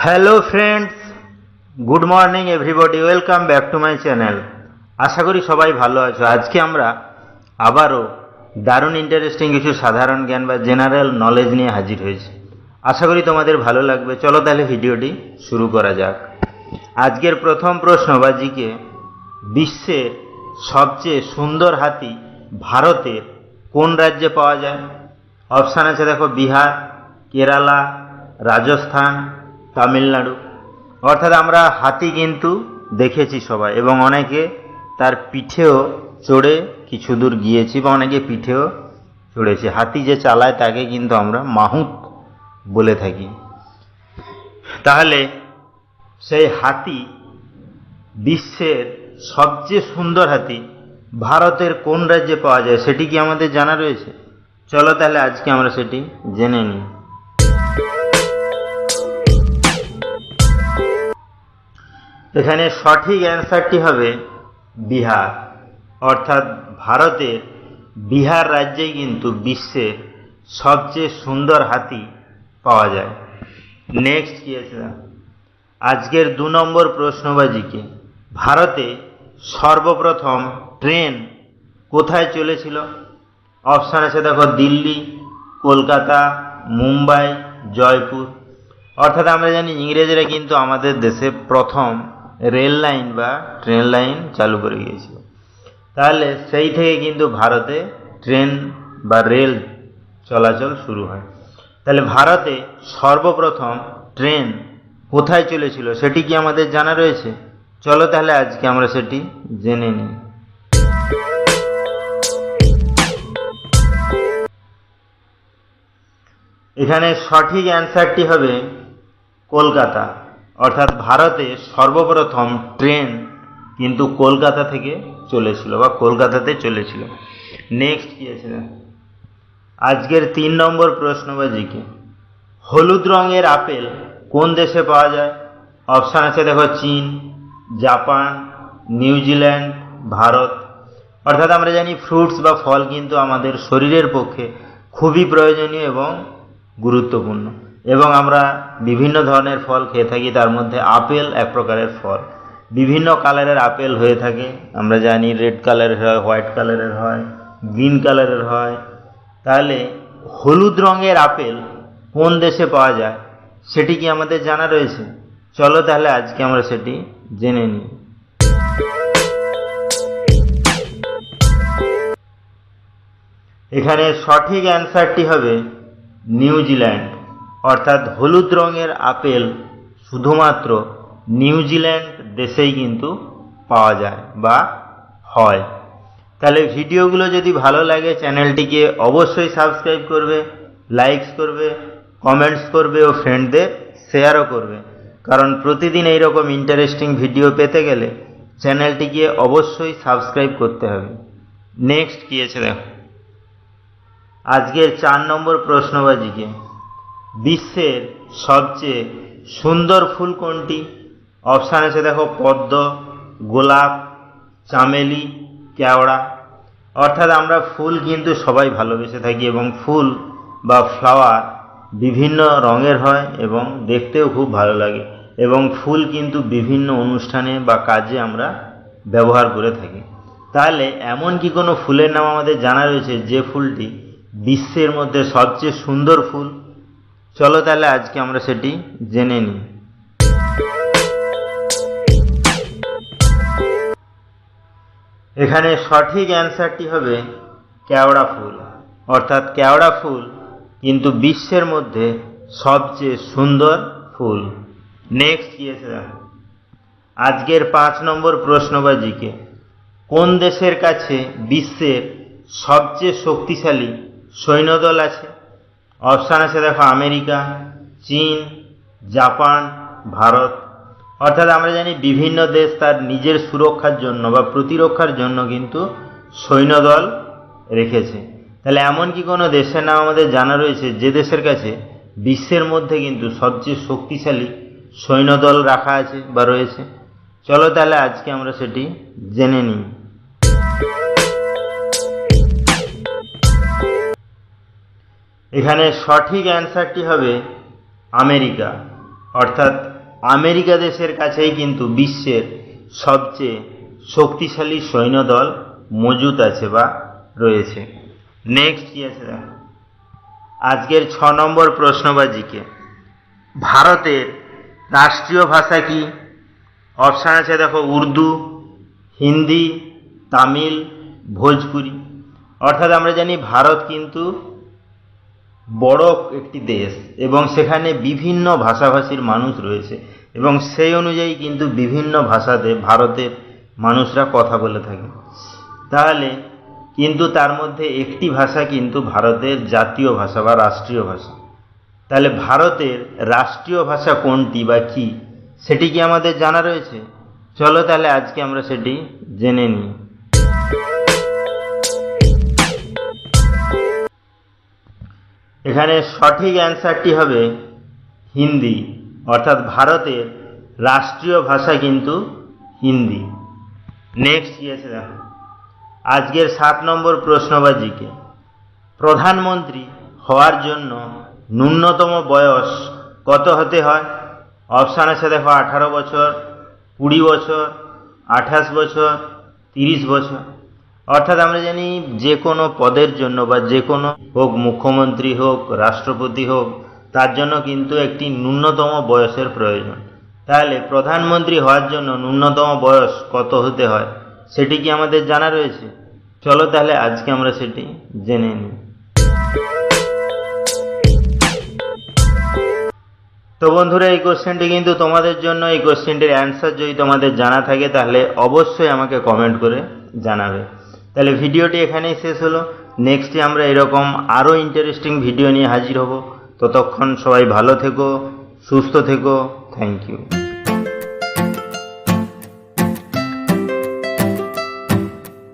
Hello friends, good morning everybody, welcome back to my channel. আশা করি সবাই ভালো আছো। আজকে আমরা আবারও দারুণ ইন্টারেস্টিং কিছু সাধারণ জ্ঞান বা জেনারেল নলেজ নিয়ে হাজির হয়েছি। আশা করি তোমাদের ভালো লাগবে। চলো তাহলে ভিডিওটি শুরু করা যাক। আজকের প্রথম প্রশ্ন বা জিকে, বিশ্বের সবচেয়ে সুন্দর হাতি ভারতের কোন রাজ্যে পাওয়া যায়? অপশান আছে দেখো, বিহার, কেরালা, রাজস্থান, তামিলনাড়ু। অর্থাৎ আমরা হাতি কিন্তু দেখেছি সবাই, এবং অনেকে তার পিঠেও চড়ে কিছু দূর গিয়েছি বা অনেকে পিঠেও চড়েছি। হাতি যে চালায় তাকে কিন্তু আমরা মাহুত বলে থাকি। তাহলে সেই হাতি, বিশ্বের সবচেয়ে সুন্দর হাতি ভারতের কোন রাজ্যে পাওয়া যায় সেটি কি আমাদের জানা রয়েছে? চলো তাহলে আজকে আমরা সেটি জেনে নিই। এখানে সঠিক অ্যান্সারটি হবে বিহার। অর্থাৎ ভারতের বিহার রাজ্যেই কিন্তু বিশ্বের সবচেয়ে সুন্দর হাতি পাওয়া যায়। নেক্সট কি আছে? আজকের 2 নম্বর প্রশ্নবাজিকে, ভারতে সর্বপ্রথম ট্রেন কোথায় চলেছিল? অপশান আছে দেখো, দিল্লি, কলকাতা, মুম্বাই, জয়পুর। অর্থাৎ আমরা জানি ইংরেজরা কিন্তু আমাদের দেশে প্রথম রেল লাইন বা ট্রেন লাইন চালু করে গিয়েছিল। তাহলে সেই থেকে কিন্তু ভারতে ট্রেন বা রেল চলাচল শুরু হয়। তাহলে ভারতে সর্বপ্রথম ট্রেন কোথায় চলেছিল সেটি কি আমাদের জানা রয়েছে? চলো তাহলে আজকে আমরা সেটি জেনে নিই। এখানে সঠিক অ্যান্সারটি হবে কলকাতা। অর্থাৎ ভারতে সর্বপ্রথম ট্রেন কিন্তু কলকাতা থেকে চলেছিল বা কলকাতাতে চলেছিল। নেক্সট কি আছে? আজকের 3 নম্বর প্রশ্নবাজিকে, হলুদ রঙের আপেল কোন দেশে পাওয়া যায়? অপশান আছে দেখো, চীন, জাপান, নিউজিল্যান্ড, ভারত। অর্থাৎ আমরা জানি ফ্রুটস বা ফল কিন্তু আমাদের শরীরের পক্ষে খুবই প্রয়োজনীয় এবং গুরুত্বপূর্ণ, এবং আমরা বিভিন্ন ধরনের ফল খেয়ে থাকি। তার মধ্যে আপেল এক প্রকারের ফল। বিভিন্ন কালারের আপেল হয়ে থাকে, আমরা জানি রেড কালারের হয়, হোয়াইট কালারের হয়, গ্রিন কালারের হয়। তাহলে হলুদ রঙের আপেল কোন দেশে পাওয়া যায় সেটি কি আমাদের জানা রয়েছে? চলো তাহলে আজকে আমরা সেটি জেনে নিই। এখানে সঠিক অ্যান্সারটি হবে নিউজিল্যান্ড। অর্থাৎ হলুদ রঙের আপেল শুধুমাত্র নিউজিল্যান্ড দেশেই কিন্তু পাওয়া যায় বা হয়। তাহলে ভিডিওগুলো যদি ভালো লাগে চ্যানেলটিকে অবশ্যই সাবস্ক্রাইব করবে, লাইকস করবে, কমেন্টস করবে ও ফ্রেন্ডদের শেয়ারও করবে। কারণ প্রতিদিন এইরকম ইন্টারেস্টিং ভিডিও পেতে গেলে চ্যানেলটিকে অবশ্যই সাবস্ক্রাইব করতে হবে। নেক্সট কি আছে দেখো, আজকের 4 নম্বর প্রশ্নবাজিকে, বিশ্বের সবচেয়ে সুন্দর ফুল কোনটি? অপশান আছে দেখো, পদ্ম, গোলাপ, চামেলি, কেওড়া। অর্থাৎ আমরা ফুল কিন্তু সবাই ভালোবেসে থাকি, এবং ফুল বা ফ্লাওয়ার বিভিন্ন রঙের হয় এবং দেখতেও খুব ভালো লাগে, এবং ফুল কিন্তু বিভিন্ন অনুষ্ঠানে বা কাজে আমরা ব্যবহার করে থাকি। তাহলে এমন কি কোনো ফুলের নাম আমাদের জানা রয়েছে যে ফুলটি বিশ্বের মধ্যে সবচেয়ে সুন্দর ফুল? চলো তাহলে আজকে আমরা সেটি জেনে নিই। এখানে সঠিক অ্যান্সারটি হবে কেওড়া ফুল। অর্থাৎ কেওড়া ফুল কিন্তু বিশ্বের মধ্যে সবচেয়ে সুন্দর ফুল। নেক্সট কি আছে? আজকের 5 নম্বর প্রশ্নবাজিকে, কোন দেশের কাছে বিশ্বের সবচেয়ে শক্তিশালী সৈন্যদল আছে? অপশান আছে দেখো, আমেরিকা, চীন, জাপান, ভারত। অর্থাৎ আমরা জানি বিভিন্ন দেশ তার নিজের সুরক্ষার জন্য বা প্রতিরক্ষার জন্য কিন্তু সৈন্যদল রেখেছে। তাহলে এমন কি কোনো দেশের নাম আমাদের জানা রয়েছে যে দেশের কাছে বিশ্বের মধ্যে কিন্তু সবচেয়ে শক্তিশালী সৈন্যদল রাখা আছে বা রয়েছে? চলো তাহলে আজকে আমরা সেটি জেনে নিই। এখানে সঠিক অ্যান্সারটি হবে আমেরিকা। অর্থাৎ আমেরিকা দেশের কাছেই কিন্তু বিশ্বের সবচেয়ে শক্তিশালী সৈন্যদল মজুত আছে বা রয়েছে। নেক্সট কি আছে দেখো, আজকের 6 নম্বর প্রশ্ন বা জিকে, ভারতের রাষ্ট্রীয় ভাষা কি? অপশান আছে দেখো, উর্দু, হিন্দি, তামিল, ভোজপুরি। অর্থাৎ আমরা জানি ভারত কিন্তু বড় একটি দেশ এবং সেখানে বিভিন্ন ভাষাভাষীর মানুষ রয়েছে এবং সেই অনুযায়ী কিন্তু বিভিন্ন ভাষাতে ভারতের মানুষরা কথা বলে থাকে। তাহলে কিন্তু তার মধ্যে একটি ভাষা কিন্তু ভারতের জাতীয় ভাষা বা রাষ্ট্রীয় ভাষা। তাহলে ভারতের রাষ্ট্রীয় ভাষা কোনটি বা কি, সেটি কি আমাদের জানা রয়েছে? চলো তাহলে আজকে আমরা সেটি জেনে নিই। এখানে সঠিক অ্যান্সারটি হবে হিন্দি, অর্থাৎ ভারতের রাষ্ট্রীয় ভাষা কিন্তু হিন্দি। নেক্সট কি আছে দেখো, আজকের 7 নম্বর প্রশ্ন বা জিকে, প্রধানমন্ত্রী হওয়ার জন্য ন্যূনতম বয়স কত হতে হয়? অপশান আছে দেখো, 18 বছর, 20 বছর, 28 বছর, 30 বছর। অর্থাৎ আমরা জানি যে কোনো পদের জন্য বা যে কোনো হোক, মুখ্যমন্ত্রী হোক, রাষ্ট্রপতি হোক, তার জন্য কিন্তু একটি ন্যূনতম বয়সের প্রয়োজন। তাহলে প্রধানমন্ত্রী হওয়ার জন্য ন্যূনতম বয়স কত হতে হয় সেটি কি আমাদের জানা রয়েছে? চলো তাহলে আজকে আমরা সেটি জেনে নিই। তো বন্ধুরা, এই কোশ্চেনটি কিন্তু তোমাদের জন্য। এই কোশ্চেনটির অ্যান্সার যদি তোমাদের জানা থাকে তাহলে অবশ্যই আমাকে কমেন্ট করে জানাবে। তাহলে ভিডিওটি এখানেই শেষ হলো। নেক্সটে আমরা এরকম আরও ইন্টারেস্টিং ভিডিও নিয়ে হাজির হব। ততক্ষণ সবাই ভালো থেকো, সুস্থ থেকো। Thank you.